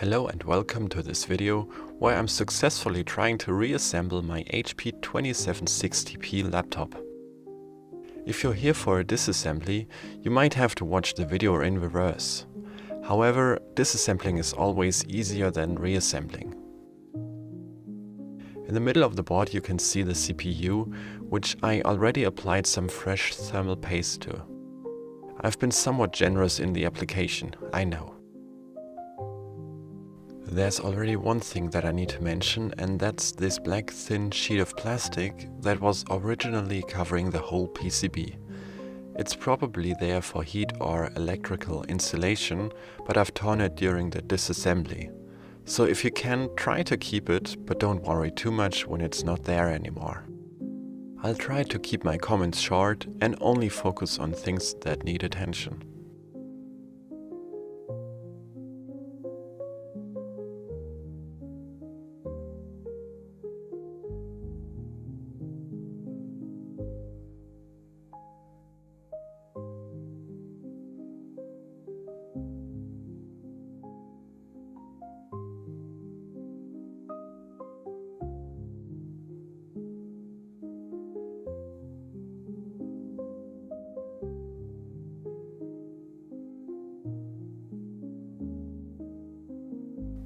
Hello and welcome to this video where I'm successfully trying to reassemble my HP 2760p laptop. If you're here for a disassembly, you might have to watch the video in reverse. However, disassembling is always easier than reassembling. In the middle of the board you can see the CPU, which I already applied some fresh thermal paste to. I've been somewhat generous in the application, I know. There's already one thing that I need to mention, and that's this black thin sheet of plastic that was originally covering the whole PCB. It's probably there for heat or electrical insulation, but I've torn it during the disassembly. So if you can, try to keep it, but don't worry too much when it's not there anymore. I'll try to keep my comments short and only focus on things that need attention.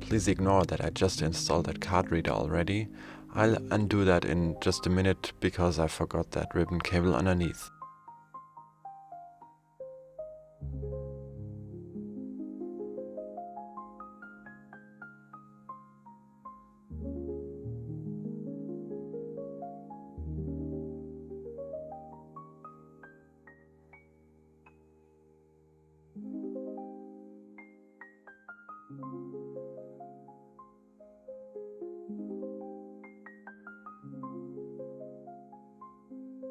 Please ignore that I just installed that card reader already. I'll undo that in just a minute because I forgot that ribbon cable underneath.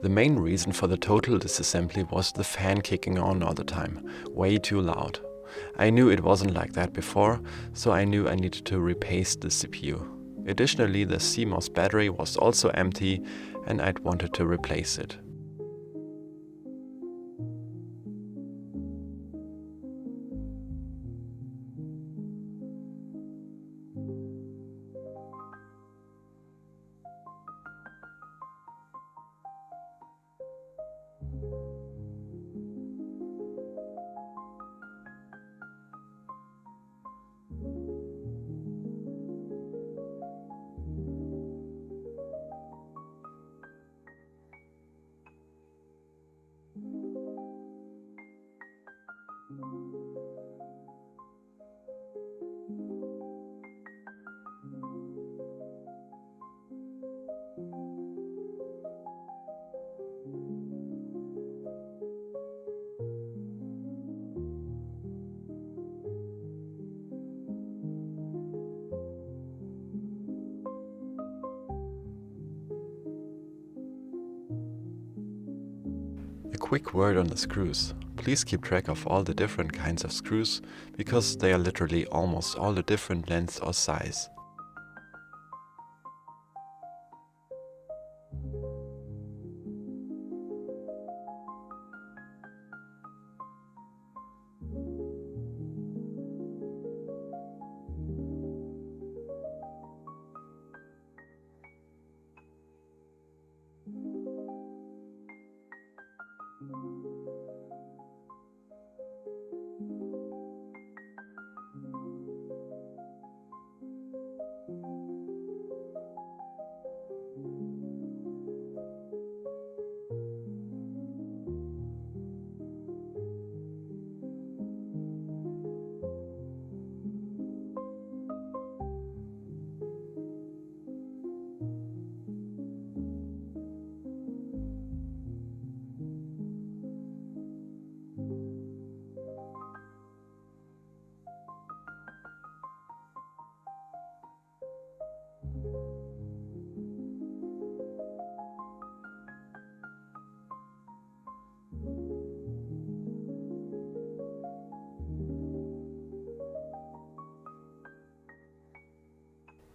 The main reason for the total disassembly was the fan kicking on all the time, way too loud. I knew it wasn't like that before, so I knew I needed to repaste the CPU. Additionally, the CMOS battery was also empty and I'd wanted to replace it. A quick word on the screws. Please keep track of all the different kinds of screws, because they are literally almost all the different lengths or size.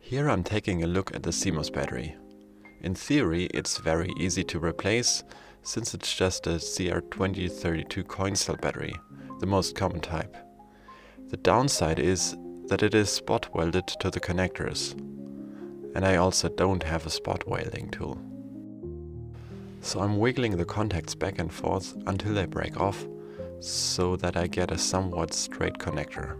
Here I'm taking a look at the CMOS battery. In theory, it's very easy to replace, since it's just a CR2032 coin cell battery, the most common type. The downside is that it is spot welded to the connectors. And I also don't have a spot welding tool. So I'm wiggling the contacts back and forth until they break off, so that I get a somewhat straight connector.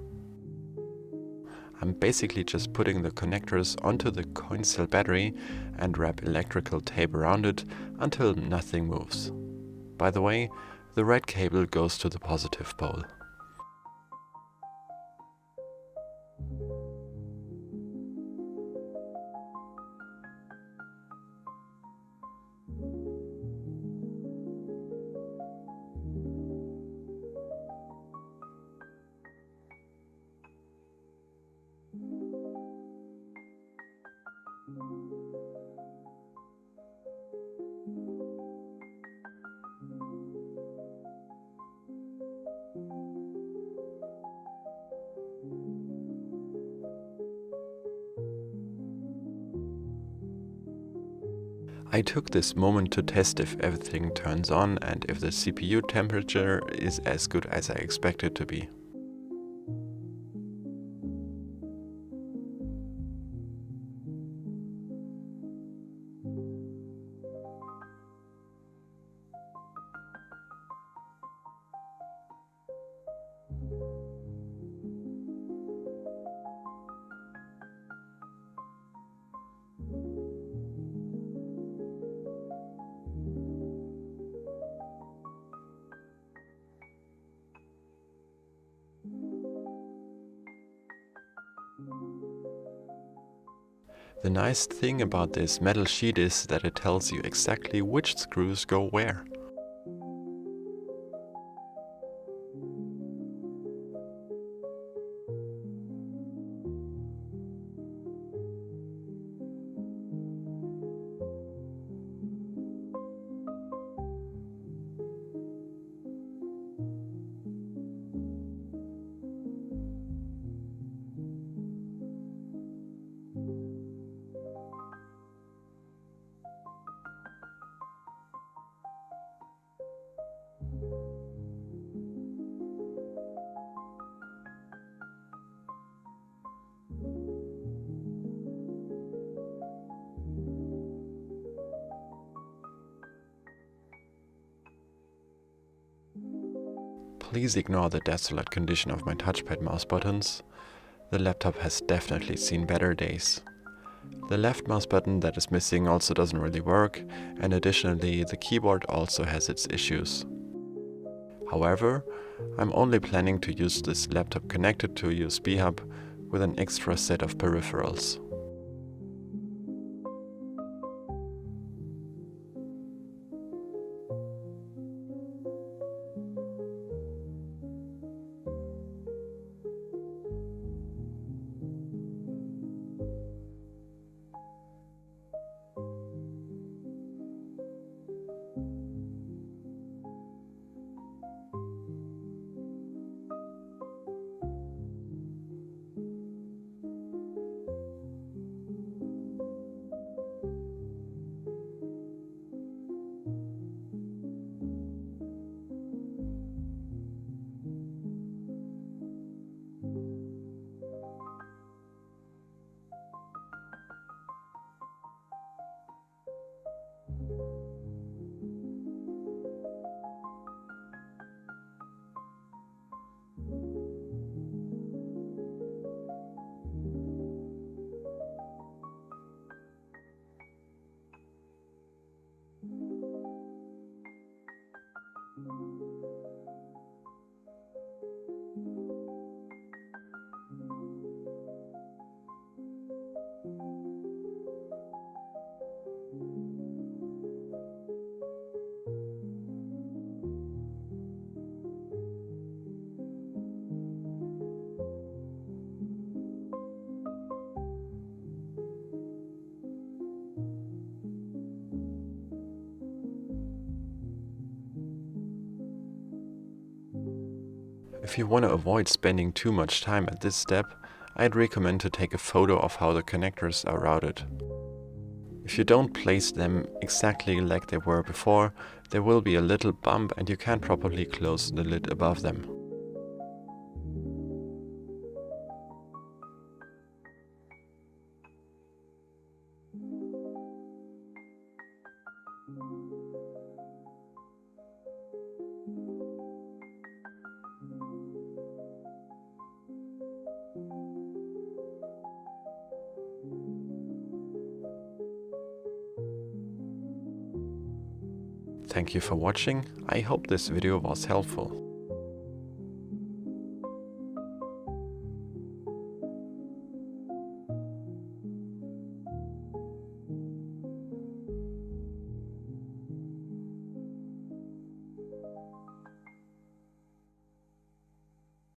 I'm basically just putting the connectors onto the coin cell battery and wrap electrical tape around it until nothing moves. By the way, the red cable goes to the positive pole. I took this moment to test if everything turns on and if the CPU temperature is as good as I expect it to be. The nice thing about this metal sheet is that it tells you exactly which screws go where. Please ignore the desolate condition of my touchpad mouse buttons. The laptop has definitely seen better days. The left mouse button that is missing also doesn't really work, and additionally the keyboard also has its issues. However, I'm only planning to use this laptop connected to a USB hub with an extra set of peripherals. If you want to avoid spending too much time at this step, I'd recommend to take a photo of how the connectors are routed. If you don't place them exactly like they were before, there will be a little bump and you can't properly close the lid above them. Thank you for watching. I hope this video was helpful.